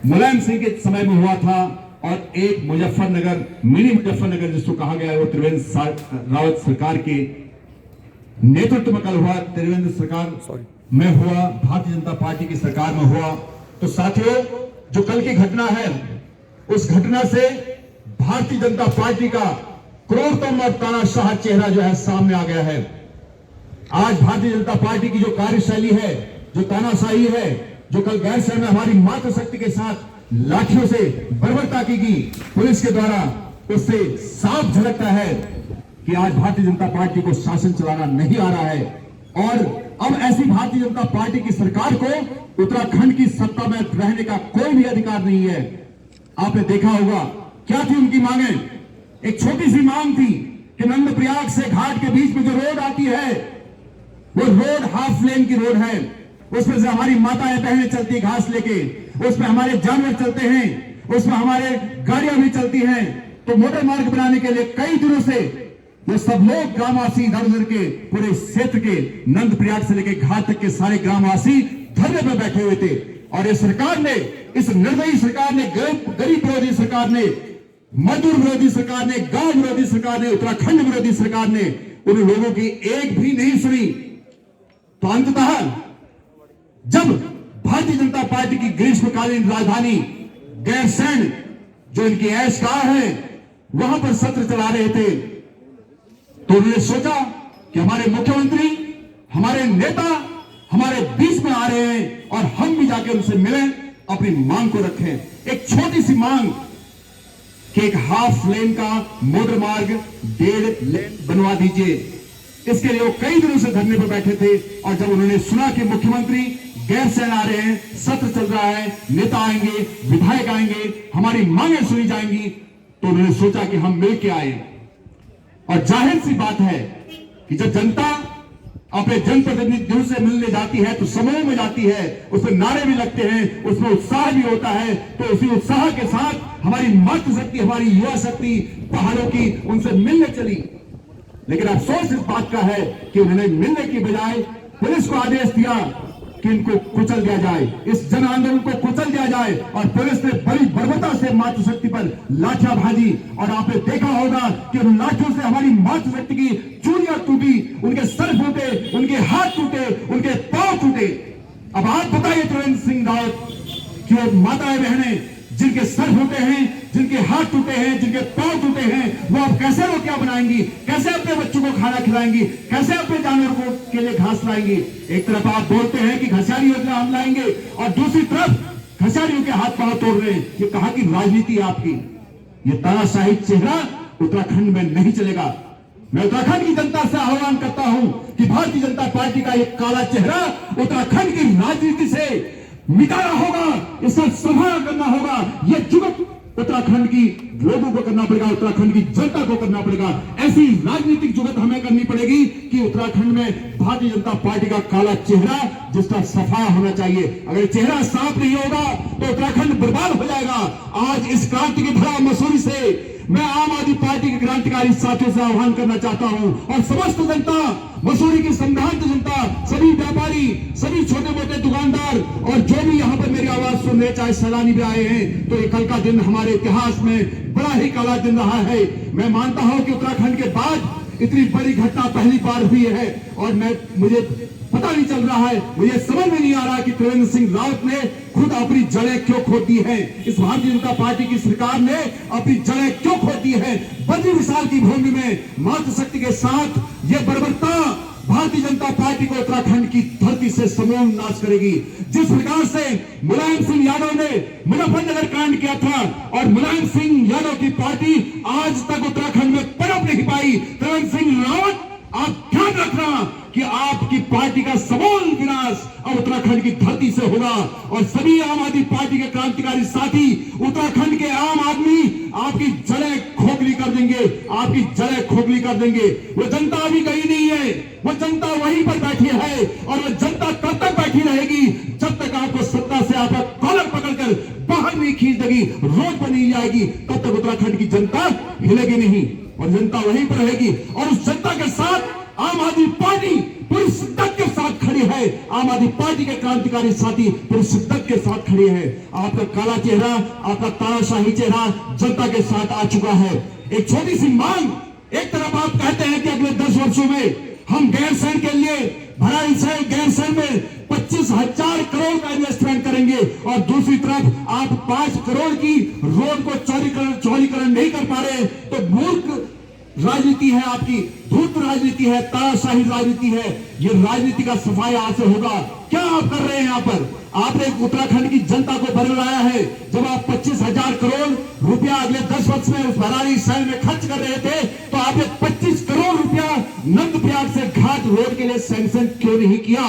मुलायम सिंह के समय में हुआ था, और एक मुजफ्फरनगर, मिनी मुजफ्फरनगर जिसको कहा गया है, वो त्रिवेंद्र रावत सरकार के नेतृत्व में कल हुआ, त्रिवेंद्र सरकार में हुआ, भारतीय जनता पार्टी की सरकार में हुआ। तो साथियों, जो कल की घटना है, उस घटना से भारतीय जनता पार्टी का क्रूरतम और तानाशाह चेहरा जो है सामने आ गया है। आज भारतीय जनता पार्टी की जो कार्यशैली है, जो तानाशाही है, जो कल गैरसैंण में हमारी मातृशक्ति के साथ लाठियों से बर्बरता की गई पुलिस के द्वारा, उससे साफ झलकता है कि आज भारतीय जनता पार्टी को शासन चलाना नहीं आ रहा है। और अब ऐसी भारतीय जनता पार्टी की सरकार को उत्तराखंड की सत्ता में रहने का कोई भी अधिकार नहीं है। आपने देखा होगा क्या थी उनकी मांगे। एक छोटी सी मांग थी कि नंदप्रयाग से घाट के बीच में जो रोड आती है, वो रोड हाफ लेन की रोड है, उसमें से हमारी माताएं बहनें चलती घास लेके, उसमें हमारे जानवर चलते हैं, उसमें हमारे गाड़ियां भी चलती हैं। तो मोटर मार्ग बनाने के लिए कई दिनों से ये सब लोग ग्रामवासी इधर उधर के पूरे क्षेत्र के नंदप्रयाग से लेकर घाट तक के सारे ग्रामवासी धरने पर बैठे हुए थे। और इस सरकार ने, इस निर्दयी सरकार ने, गरीब विरोधी सरकार ने, मजदूर विरोधी सरकार ने, गांव विरोधी सरकार ने, उत्तराखंड विरोधी सरकार ने उन लोगों की एक भी नहीं सुनी। तो अंततः जब भारतीय जनता पार्टी की ग्रीष्मकालीन राजधानी गैरसैंण, जो इनकी ऐशगाह है, वहां पर सत्र चला रहे थे, तो उन्होंने सोचा कि हमारे मुख्यमंत्री, हमारे नेता हमारे बीच में आ रहे हैं और हम भी जाके उनसे मिलें, अपनी मांग को रखें। एक छोटी सी मांग कि एक हाफ लेन का मोटर मार्ग 1.5 लेन बनवा दीजिए। इसके लिए वो कई दिनों से धरने पर बैठे थे। और जब उन्होंने सुना कि मुख्यमंत्री गैरसैंण आ रहे हैं, सत्र चल रहा है, नेता आएंगे, विधायक आएंगे, हमारी मांगें सुनी जाएंगी, तो उन्होंने सोचा कि हम मिलकर आए। और जाहिर सी बात है कि जब जनता अपने जनप्रतिनिधियों से मिलने जाती है तो समूह में जाती है, उसमें नारे भी लगते हैं, उसमें उत्साह भी होता है। तो उसी उत्साह के साथ हमारी मातृशक्ति, हमारी युवा शक्ति पहाड़ों की उनसे मिलने चली। लेकिन अफसोस इस बात का है कि उन्होंने मिलने की बजाय पुलिस को आदेश दिया कि इनको कुचल दिया जाए, इस जन आंदोलन को कुचल दिया जाए। और पुलिस ने बड़ी बर्बरता से मातृशक्ति पर लाठियां भाजी। और आपने देखा होगा कि उन लाठियों से हमारी मातृशक्ति की चूड़ियां टूटी, उनके सर फूटे, उनके हाथ टूटे, उनके पांव टूटे। अब आप बताइए त्रिवेंद्र सिंह रावत की वो माताएं बहनें जिनके सर फूटे हैं, जिनके हाथ टूटे हैं, जिनके पांव टूटे हैं, वो अब कैसे रोटियां बनाएंगी, कैसे अपने बच्चों को खाना खिलाएंगी, कैसे अपने जानवरों के लिए घास लाएंगी। एक तरफ आप बोलते हैं कि घसियारी योजना हम लाएंगे और दूसरी तरफ घसियारियों के हाथ पांव तोड़ रहे हैं। ये कहां की राजनीति है आपकी? ये तानाशाही चेहरा उत्तराखंड में नहीं चलेगा। मैं उत्तराखंड की जनता से आह्वान करता हूं कि भारतीय जनता पार्टी का एक काला चेहरा उत्तराखंड की राजनीति से मिटाना होगा, इसका संहार करना होगा। यह जुगत उत्तराखंड की लोगों को करना पड़ेगा, उत्तराखंड की जनता को करना पड़ेगा। ऐसी राजनीतिक जुगत हमें करनी पड़ेगी कि उत्तराखंड में भारतीय जनता पार्टी का काला चेहरा जिसका सफाया होना चाहिए। अगर चेहरा साफ नहीं होगा तो उत्तराखंड बर्बाद हो जाएगा। आज इस क्रांति की धरा मसूरी से मैं आम आदमी पार्टी के क्रांतिकारी साथियों से आह्वान करना चाहता हूं और समस्त जनता, मसूरी की संभ्रांत जनता, सभी व्यापारी, सभी छोटे मोटे दुकानदार और जो भी यहां पर मेरी आवाज सुन रहे, चाहे सैलानी भी आए हैं, तो ये कल का दिन हमारे इतिहास में बड़ा ही काला दिन रहा है। मैं मानता हूं कि उत्तराखंड के बाद इतनी बड़ी घटना पहली बार हुई है और मुझे पता नहीं चल रहा है, मुझे समझ में नहीं आ रहा कि त्रिवेंद्र सिंह रावत ने खुद अपनी जड़ें क्यों खो दी है। इस भारतीय जनता पार्टी की सरकार ने अपनी जड़ें क्यों खो दी है। बद्री विशाल की भूमि में मातृशक्ति के साथ यह बर्बरता भारतीय जनता पार्टी को उत्तराखंड की धरती से समूल नाश करेगी। जिस प्रकार से मुलायम सिंह यादव ने मुजफ्फरनगर कांड किया था और मुलायम सिंह यादव की पार्टी आज तक उत्तराखंड में पनप नहीं पाई, त्रिवेंद्र सिंह रावत आप ध्यान रखना कि आपकी पार्टी का समूल विनाश अब उत्तराखंड की धरती से होगा। और सभी आम आदमी पार्टी के क्रांतिकारी साथी, उत्तराखंड के आम आदमी आपकी जड़ें खोखली कर देंगे, आपकी जड़ें खोखली कर देंगे। वो जनता अभी गई नहीं है, वो जनता वहीं पर बैठी है और वो जनता तब तक बैठी रहेगी जब तक आपको सत्ता से आपका कॉलर पकड़कर बाहर नहीं खींच देगी, रोड पर नहीं जाएगी, तब तक उत्तराखंड की जनता हिलेगी नहीं और जनता वहीं पर रहेगी। और उस जनता के साथ आम आदमी पार्टी पूरी शिद्दत के साथ खड़ी खड़ी है, आम आदमी पार्टी के क्रांतिकारी साथी पूरी शिद्दत के साथ खड़े हैं। आपका काला चेहरा, आपका तानाशाही चेहरा जनता के साथ आ चुका है। एक छोटी सी मांग, एक तरफ आप कहते हैं कि अगले 10 वर्षों में हम गैरसैंण के लिए भराड़ीसैंण गैरसैंण में 25,000 करोड़ का इन्वेस्टमेंट करेंगे, और दूसरी तरफ आप 5 करोड़ की रोड को चौड़ीकरण नहीं कर पा रहे। तो मूर्ख राजनीति है आपकी, धूर्त राजनीति है, तानाशाही राजनीति है। ये राजनीति का सफाया आज से होगा। क्या आप कर रहे हैं यहाँ पर? आपने उत्तराखंड की जनता को बरगलाया है। जब आप 25,000 करोड़ रुपया अगले 10 वर्ष में उस भराड़ीसैंण में खर्च कर रहे थे, तो आपने 25 करोड़ रुपया नंदप्रयाग से घाट रोड के लिए सैंक्शन क्यों नहीं किया?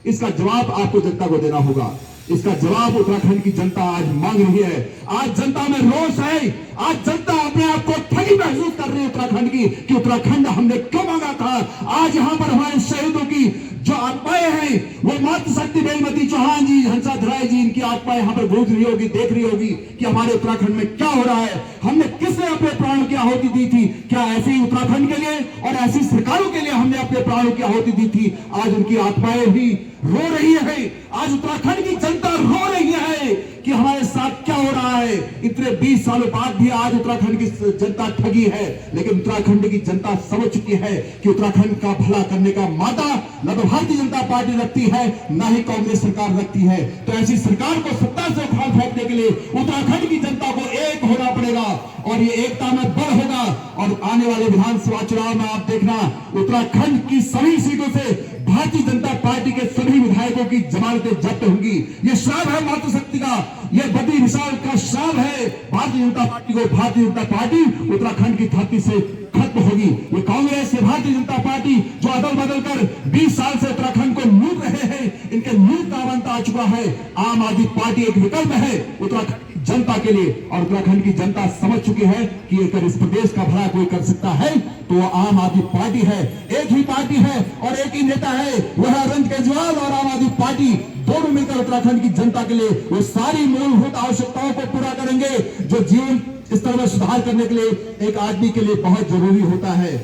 इसका जवाब आपको जनता को देना होगा। इसका जवाब उत्तराखंड की जनता आज मांग रही है। आज जनता में रोष है। आज जनता अपने आप को ठगी महसूस कर रही है उत्तराखंड की, कि उत्तराखंड हमने क्यों मांगा था। आज यहाँ पर हमारे शहीदों की जो आत्माएं हैं, वो मातृशक्ति बेलमती चौहान जी, हंसा धराई जी, इनकी आत्माएं यहाँ पर गूंज रही होगी, देख रही होगी कि हमारे उत्तराखंड में क्या हो रहा है। हमने किसने अपने प्राणों की आहुति दी थी? क्या ऐसे ही उत्तराखंड के लिए और ऐसी सरकारों के लिए हमने अपने प्राणों की आहुति दी थी? आज उनकी आत्माएं भी रो रही है। आज उत्तराखंड की जनता रो रही है कि हमारे साथ क्या हो रहा है। इतने 20 सालों बाद भी आज उत्तराखंड की जनता ठगी है, लेकिन उत्तराखंड की जनता समझ चुकी है कि उत्तराखंड का भला करने का मादा न तो भारतीय जनता पार्टी रखती है, न ही कांग्रेस सरकार रखती है। तो ऐसी सरकार को सत्ता से उखाड़ फेंकने के लिए उत्तराखंड की जनता को एक होना पड़ेगा, और ये एकता में बल होगा। और आने वाले विधानसभा चुनाव में आप देखना, उत्तराखंड की सभी सीटों से भारतीय जनता पार्टी के सभी विधायकों की जमानतें जब्त होंगी। ये श्राप है मातृशक्ति का, ये बड़ी विशाल का श्राप है भारतीय जनता पार्टी को। भारतीय जनता पार्टी उत्तराखंड की धरती से खत्म होगी। ये कांग्रेस से भारतीय जनता पार्टी जो अदल बदल कर 20 साल से उत्तराखंड को लूट रहे हैं, इनके लूट का अंत आ चुका है। आम आदमी पार्टी एक विकल्प है उत्तराखंड जनता के लिए, और उत्तराखंड की जनता समझ चुकी है कि अगर इस प्रदेश का भला कोई कर सकता है तो वो आम आदमी पार्टी है। एक ही पार्टी है और एक ही नेता है, वह अरविंद केजरीवाल। और आम आदमी पार्टी दोनों मिलकर उत्तराखंड की जनता के लिए वो सारी मूलभूत आवश्यकताओं को पूरा करेंगे जो जीवन स्तर में सुधार करने के लिए एक आदमी के लिए बहुत जरूरी होता है।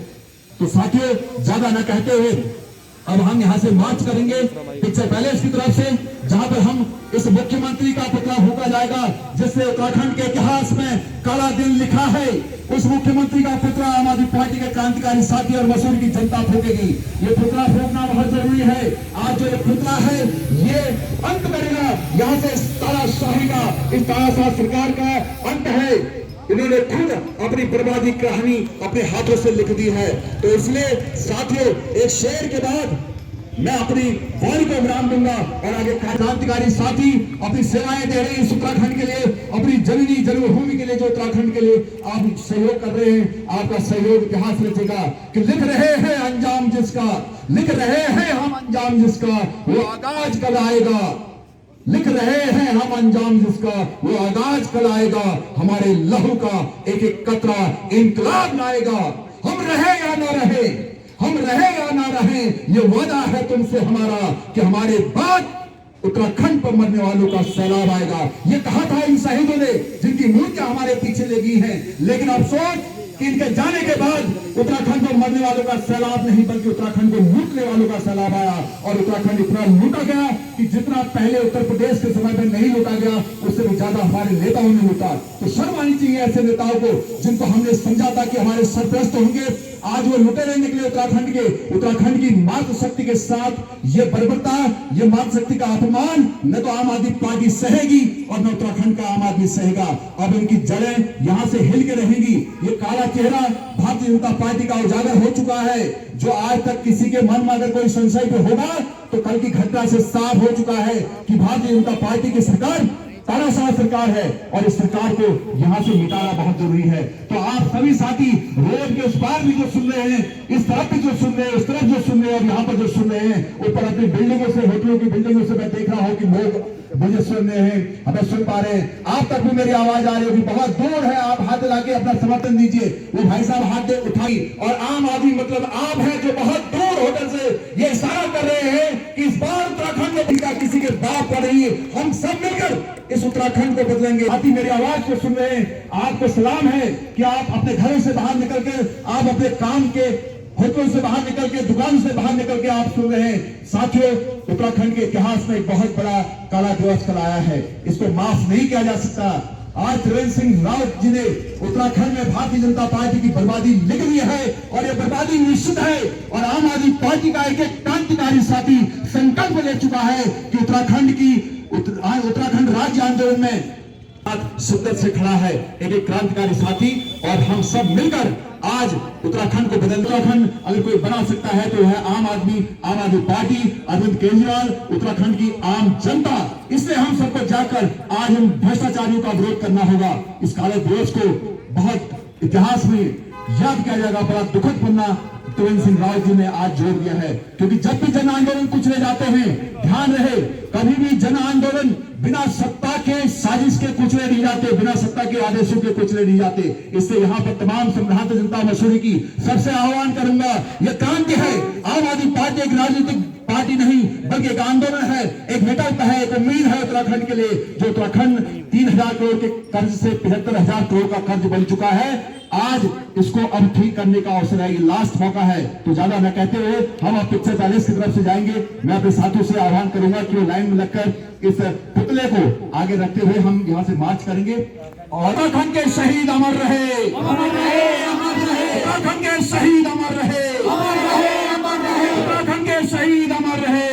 तो साथियों, ज्यादा न कहते हुए अब हम यहाँ से मार्च करेंगे पिक्चर पैलेस की तरफ से, जहां पर हम इस मुख्यमंत्री का पुतला फूका जाएगा जिससे उत्तराखंड के इतिहास में काला दिन लिखा है। उस मुख्यमंत्री का पुतला आम आदमी पार्टी के क्रांतिकारी साथी और मसूरी की जनता फूकेगी। ये पुतला फूकना बहुत जरूरी है। आज जो ये पुतला है, ये अंत करेगा यहाँ से तानाशाही का, इस तानाशाह सरकार का अंत है। इन्होंने खुद अपनी बर्बादी कहानी अपने हाथों से लिख दी है। तो इसलिए साथियों, एक शेर के बाद मैं अपनी वाणी को विराम दूंगा, और आगे क्रांतिकारी साथी अपनी सेवाएं दे रहे हैं इस उत्तराखंड के लिए, अपनी जननी जन्मभूमि के लिए, जो उत्तराखंड के लिए आप सहयोग कर रहे हैं। आपका सहयोग इतिहास रचेगा कि लिख रहे हैं अंजाम जिसका, लिख रहे हैं हम अंजाम जिसका, वो आगाज कल आएगा। लिख रहे हैं हम अंजाम जिसका, वो आगाज कल आएगा। हमारे लहू का एक एक कतरा इंकलाब लाएगा। हम रहे या ना रहे, हम रहे या ना रहे, ये वादा है तुमसे हमारा कि हमारे बाद उत्तराखंड पर मरने वालों का सैलाब आएगा। ये कहा था इन शहीदों ने जिनकी मूर्तियां हमारे पीछे लगी हैं। लेकिन अफसोस कि इनके जाने के बाद उत्तराखंड को मरने वालों का सैलाब नहीं, बल्कि उत्तराखंड को लूटने वालों का सैलाब आया। और उत्तराखंड इतना लूटा गया कि जितना पहले उत्तर प्रदेश के समय में नहीं लूटा गया, उससे भी ज्यादा हमारे नेताओं ने लूटा। तो शर्म आनी चाहिए ऐसे नेताओं को जिनको हमने समझा था कि हमारे सरप्रस्त होंगे, आज वो लुटे नहीं निकले उत्तराखंड के। उत्तराखंड की मातृशक्ति के साथ ये बर्बरता, ये मातृशक्ति का अपमान न तो आम आदमी पार्टी सहेगी और न उत्तराखंड का आम आदमी सहेगा। अब इनकी जड़ें यहां से हिल के रहेंगी। ये काला चेहरा भारतीय जनता पार्टी का उजागर हो चुका है, जो आज तक किसी के मन में अगर कोई संशय पे होगा तो कल की घटना से साफ हो चुका है कि भारतीय जनता पार्टी की सरकार तानाशाह सरकार है, और इस सरकार को यहां से मिटाना बहुत जरूरी है। तो आप सभी साथी रोड के उस पार भी जो सुन रहे हैं, इस तरफ भी जो सुन रहे हैं, उस तरफ जो सुन रहे हैं, और यहाँ पर जो सुन रहे हैं, ऊपर अपनी बिल्डिंगों से, होटलों की बिल्डिंगों से मैं देख रहा हूँ कि लोग मुझे सुन रहे हैं, हमें सुन पा रहे हैं। आप तक भी मेरी आवाज आ रही होगी, बहुत दूर है, आप हाथ लाके अपना समर्थन दीजिए। वो भाई साहब हाथ दे उठाई, और आम आदमी मतलब आप हैं जो बहुत दूर होटल से ये इशारा कर रहे हैं कि इस बार उत्तराखंड में किसी के बाप का नहीं है, हम सब मिलकर इस उत्तराखंड को बदलेंगे। साथी मेरी आवाज को सुन रहे हैं, आपको सलाम है कि आप अपने घरों से बाहर निकल कर आप अपने काम के होटलों से बाहर निकल के, दुकान से बाहर निकल के आप सुन रहे हैं। साथियों, उत्तराखंड के इतिहास में एक बहुत बड़ा काला दिवस कल आया है, इसको माफ नहीं किया जा सकता। आज त्रिवेंद्र सिंह रावत जी ने उत्तराखंड में भारतीय जनता पार्टी की बर्बादी लिख दी है और ये बर्बादी निश्चित है। और आम आदमी पार्टी का एक एक क्रांतिकारी साथी संकल्प ले चुका है कि उत्तराखंड राज्य आंदोलन में शिद्दत से खड़ा है एक एक क्रांतिकारी साथी, और हम सब मिलकर आज उत्तराखंड को बदल। उत्तराखंड अगर कोई बना सकता है तो है आम आदमी पार्टी, अरविंद केजरीवाल, उत्तराखंड की आम जनता। इसलिए हम सबको जाकर आज इन भ्रष्टाचारियों का विरोध करना होगा। इस काले दिवस को बहुत इतिहास में याद किया जाएगा। बड़ा दुखद पन्ना त्रिवेंद्र सिंह रावत जी ने आज जोड़ दिया है, क्योंकि जब भी जन आंदोलन कुचले जाते हैं, ध्यान रहे कभी भी जन आंदोलन बिना सत्ता के साजिश के कुचले नहीं जाते, बिना सत्ता के आदेशों के कुचले नहीं जाते। इसलिए यहाँ पर तमाम संभ्रांत जनता मसूरी की सबसे आह्वान करूंगा, यह क्रांति है। आम आदमी पार्टी एक राजनीतिक पार्टी नहीं बल्कि एक आंदोलन है, एक विकल्प है, एक उम्मीद है उत्तराखंड के लिए। जो उत्तराखंड 3000 करोड़ के कर्ज से 75,000 करोड़ का कर्ज बन चुका है, आज इसको अब ठीक करने का अवसर है, ये लास्ट मौका है। तो ज्यादा न कहते हुए हम अब पिक्चर पैलेस की तरफ से जाएंगे। मैं अपने साथियों से आह्वान करूंगा कि वो लाइन में लगकर इस पुतले को आगे रखते हुए हम यहाँ से मार्च करेंगे। और उत्तराखंड के शहीद अमर रहे, उत्तराखंड के शहीद अमर रहे, उत्तराखंड के शहीद अमर रहे,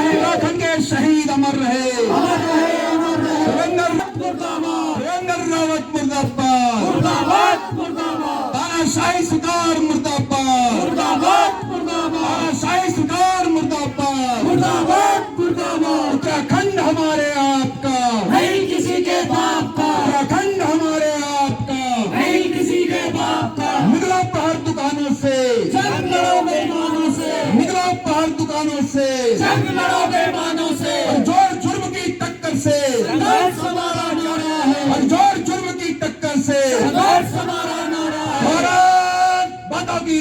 उत्तराखंड के शहीद अमर रहे। तानाशाही सरकार मुर्दाबाद, मुर्दाबाद, मुर्दाबाद, तानाशाही सरकार मुर्दाबाद, मुर्दाबाद, मुर्दाबाद। उत्तराखंड हमारे आपका, नहीं किसी के बाप का। उत्तराखंड हमारे आपका, नहीं किसी के बाप का। निकलो बाहर दुकानों से, जंग लड़ो बेईमानों से। निकलो बाहर दुकानों से, जंग लड़ो बेईमानों से। और जोर जुर्म की टक्कर से संघर्ष हमारा नारा है, और जोर जुर्म की टक्कर से संघर्ष हमारा नारा है। भारत माता की